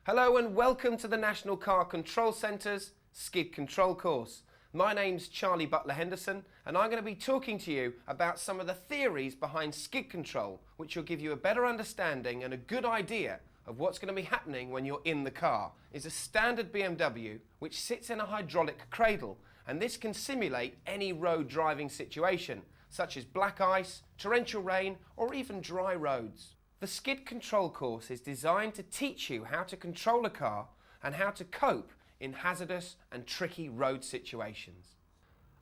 Hello and welcome to the National Car Control Centre's Skid Control course. My name's Charlie Butler-Henderson and I'm going to be talking to you about some of the theories behind skid control, which will give you a better understanding and a good idea of what's going to be happening when you're in the car. It's a standard BMW which sits in a hydraulic cradle, and this can simulate any road driving situation, such as black ice, torrential rain or even dry roads. The skid control course is designed to teach you how to control a car and how to cope in hazardous and tricky road situations.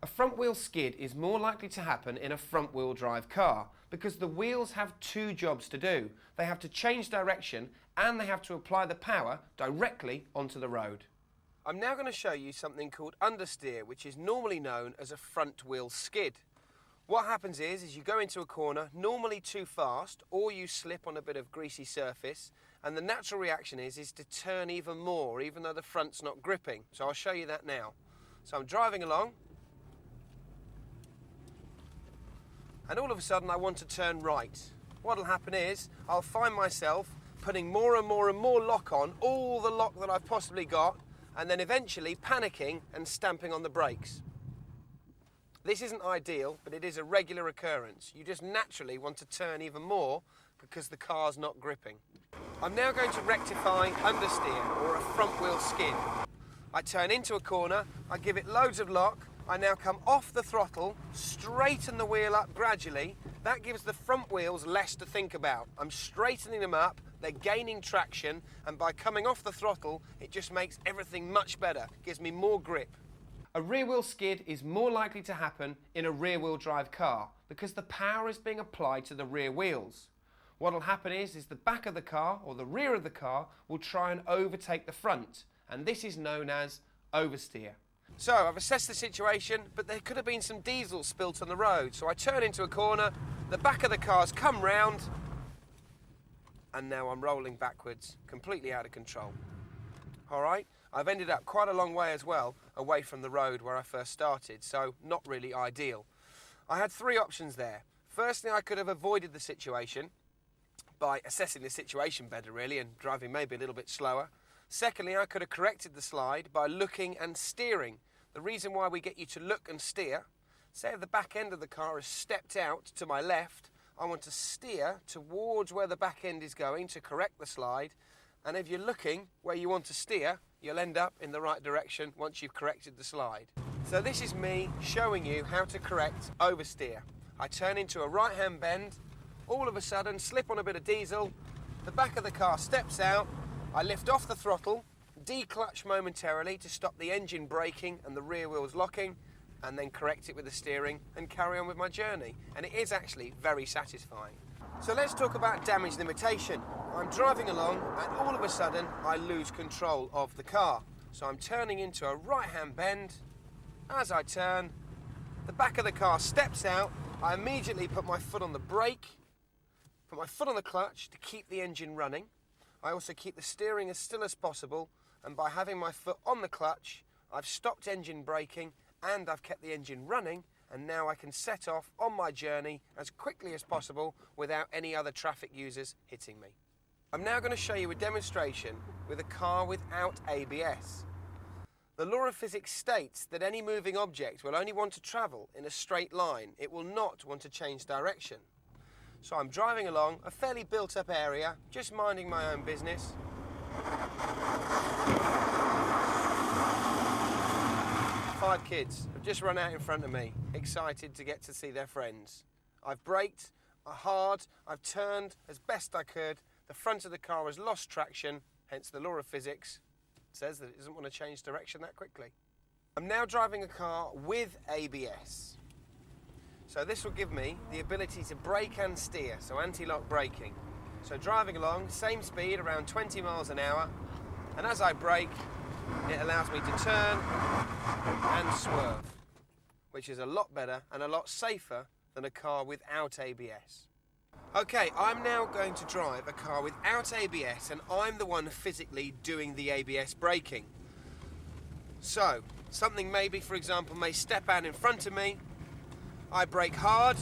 A front wheel skid is more likely to happen in a front wheel drive car because the wheels have two jobs to do. They have to change direction and they have to apply the power directly onto the road. I'm now going to show you something called understeer, which is normally known as a front wheel skid. What happens is you go into a corner, normally too fast, or you slip on a bit of greasy surface, and the natural reaction is to turn even more, even though the front's not gripping. So I'll show you that now. So I'm driving along, and all of a sudden I want to turn right. What'll happen is I'll find myself putting more and more and more lock on, all the lock that I've possibly got, and then eventually panicking and stamping on the brakes. This isn't ideal, but it is a regular occurrence. You just naturally want to turn even more because the car's not gripping. I'm now going to rectify understeer, or a front wheel skid. I turn into a corner, I give it loads of lock, I now come off the throttle, straighten the wheel up gradually. That gives the front wheels less to think about. I'm straightening them up, they're gaining traction, and by coming off the throttle, it just makes everything much better, gives me more grip. A rear wheel skid is more likely to happen in a rear wheel drive car because the power is being applied to the rear wheels. What will happen is the back of the car or the rear of the car will try and overtake the front, and this is known as oversteer. So I've assessed the situation, but there could have been some diesel spilt on the road, so I turn into a corner, the back of the car's come round, and now I'm rolling backwards, completely out of control. Alright, I've ended up quite a long way as well, away from the road where I first started, so not really ideal. I had three options there. Firstly, I could have avoided the situation by assessing the situation better really and driving maybe a little bit slower. Secondly, I could have corrected the slide by looking and steering. The reason why we get you to look and steer, say if the back end of the car has stepped out to my left, I want to steer towards where the back end is going to correct the slide. And if you're looking where you want to steer, you'll end up in the right direction once you've corrected the slide. So this is me showing you how to correct oversteer. I turn into a right-hand bend, all of a sudden slip on a bit of diesel, the back of the car steps out, I lift off the throttle, declutch momentarily to stop the engine braking and the rear wheels locking, and then correct it with the steering and carry on with my journey. And it is actually very satisfying. So let's talk about damage limitation. I'm driving along and all of a sudden I lose control of the car. So I'm turning into a right-hand bend. As I turn, the back of the car steps out. I immediately put my foot on the brake, put my foot on the clutch to keep the engine running. I also keep the steering as still as possible, and by having my foot on the clutch, I've stopped engine braking and I've kept the engine running, and now I can set off on my journey as quickly as possible without any other traffic users hitting me. I'm now going to show you a demonstration with a car without ABS. The law of physics states that any moving object will only want to travel in a straight line. It will not want to change direction. So I'm driving along a fairly built-up area, just minding my own business. 5 kids have just run out in front of me, excited to get to see their friends. I've braked hard, I've turned as best I could. The front of the car has lost traction, hence the law of physics says that it doesn't want to change direction that quickly. I'm now driving a car with ABS. So this will give me the ability to brake and steer, so anti-lock braking. So driving along, same speed, around 20 miles an hour, and as I brake, it allows me to turn and swerve, which is a lot better and a lot safer than a car without ABS. Okay, I'm now going to drive a car without ABS, and I'm the one physically doing the ABS braking. So, something maybe, for example, may step out in front of me, I brake hard,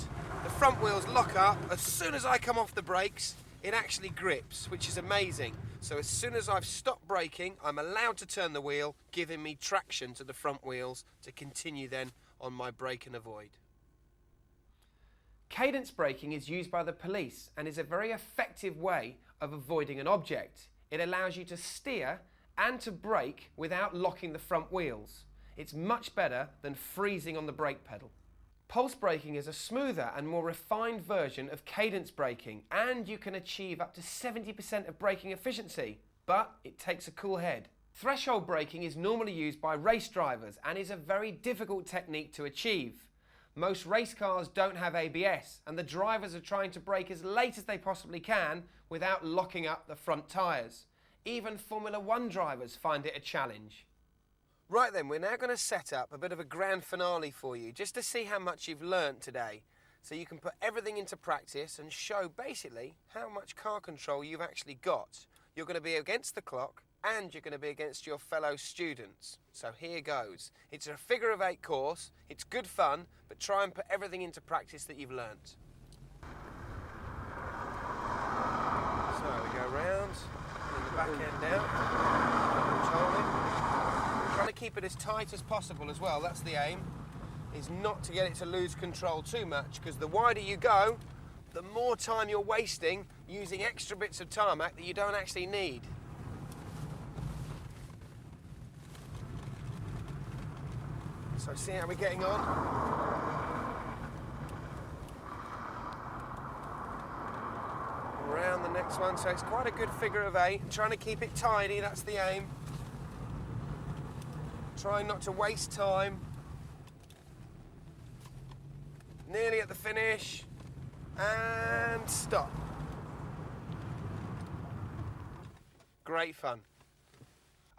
the front wheels lock up, as soon as I come off the brakes, it actually grips, which is amazing. So as soon as I've stopped braking, I'm allowed to turn the wheel, giving me traction to the front wheels to continue then on my brake and avoid. Cadence braking is used by the police and is a very effective way of avoiding an object. It allows you to steer and to brake without locking the front wheels. It's much better than freezing on the brake pedal. Pulse braking is a smoother and more refined version of cadence braking, and you can achieve up to 70% of braking efficiency, but it takes a cool head. Threshold braking is normally used by race drivers and is a very difficult technique to achieve. Most race cars don't have ABS, and the drivers are trying to brake as late as they possibly can without locking up the front tyres. Even Formula One drivers find it a challenge. Right then, we're now going to set up a bit of a grand finale for you, just to see how much you've learnt today, so you can put everything into practice and show basically how much car control you've actually got. You're going to be against the clock, and you're going to be against your fellow students. So here goes. It's a figure of 8 course, it's good fun, but try and put everything into practice that you've learnt. So we go round, bring the back end out, control it. Trying to keep it as tight as possible as well, that's the aim, is not to get it to lose control too much, because the wider you go, the more time you're wasting using extra bits of tarmac that you don't actually need. So see how we're getting on? Around the next one, so it's quite a good figure of 8. Trying to keep it tidy, that's the aim. Trying not to waste time. Nearly at the finish. And stop. Great fun.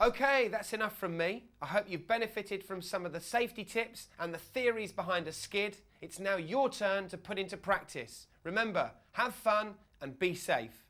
Okay, that's enough from me. I hope you've benefited from some of the safety tips and the theories behind a skid. It's now your turn to put into practice. Remember, have fun and be safe.